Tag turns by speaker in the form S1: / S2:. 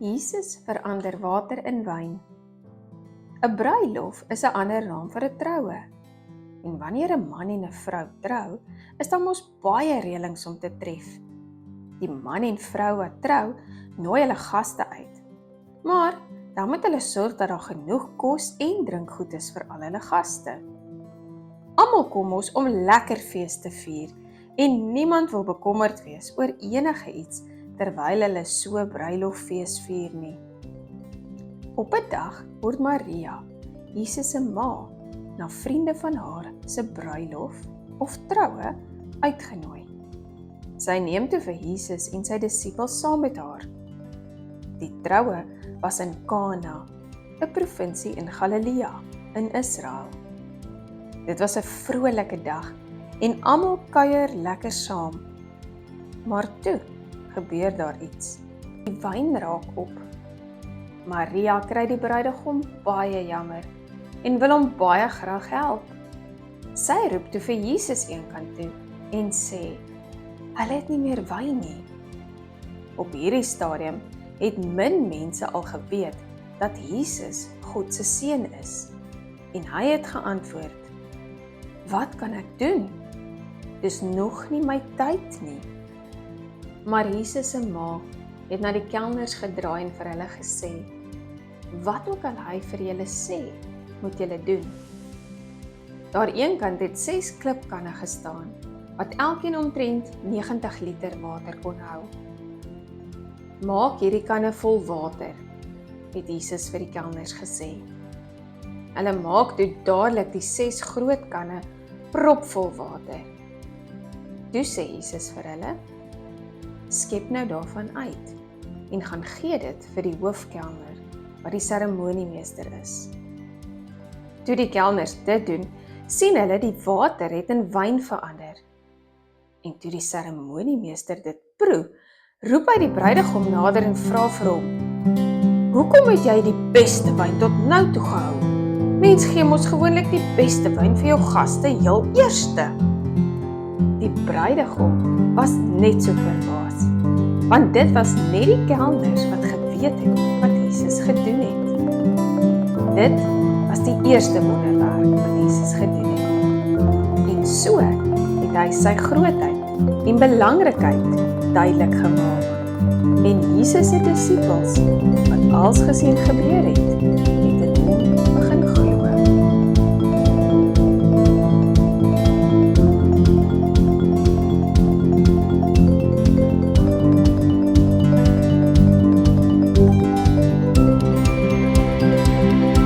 S1: Jesus verander water in wyn. 'n Bruilof is 'n ander naam vir 'n troue. En wanneer 'n man en 'n vrou trou, is daar mos baie reëlings om te tref. Die man en vrou wat trou, nooi hulle gaste uit. Maar dan moet hulle sorg dat daar genoeg kos en drinkgoed is vir al hulle gaste. Almal kom mos om lekker fees te vier en niemand wil bekommerd wees oor enige iets terwyl hulle so bruiloffees vier nie. Op 'n dag word Maria, Jesus se ma, na vriende van haar se bruilof of troue uitgenooi. Sy neem toe vir Jesus en sy disippels saam met haar. Die troue was in Kana, 'n provinsie in Galilea in Israel. Dit was 'n vrolike dag en almal kuier lekker saam. Maar toe gebeur daar iets. Die wyn raak op. Maria kry die bruidegom baie jammer en wil hom baie graag help. Sy roep toe vir Jesus eenkant toe en sê, hulle het nie meer wyn nie. Op hierdie stadium het min mense al geweet dat Jesus God se seun is. En hy het geantwoord, wat kan ek doen? Dis nog nie my tyd nie. Maar Jesus se ma het na die kelners gedraai en vir hulle gesê, wat ook al hy vir julle sê, moet julle doen. Daar eenkant het 6 klipkanne gestaan, wat elkeen omtrent 90 liter water kon hou. Maak hierdie kanne vol water, het Jesus vir die kelners gesê. Hulle maak toe dadelik die 6 groot kanne propvol water. Toe sê Jesus vir hulle, skep nou daarvan uit en gaan gee dit vir die hoofkelner, wat die seremoniemeester is. Toe die kelners dit doen, sien hulle die water het in wyn verander. En toe die seremoniemeester dit proe, roep hy die bruidegom nader en vra vir hom, hoekom het jy die beste wyn tot nou toe gehou? Mens gee mos gewoonlik die beste wyn vir jou gaste heel eerste. Die bruidegom was net so verbaas, want dit was net die kelners wat geweet het wat Jesus gedoen het. Dit was die eerste wonderwerk wat Jesus gedoen het. En so het hy sy grootheid en belangrikheid duidelik gemaak. En Jesus se disippels, wat als gesien gebeur het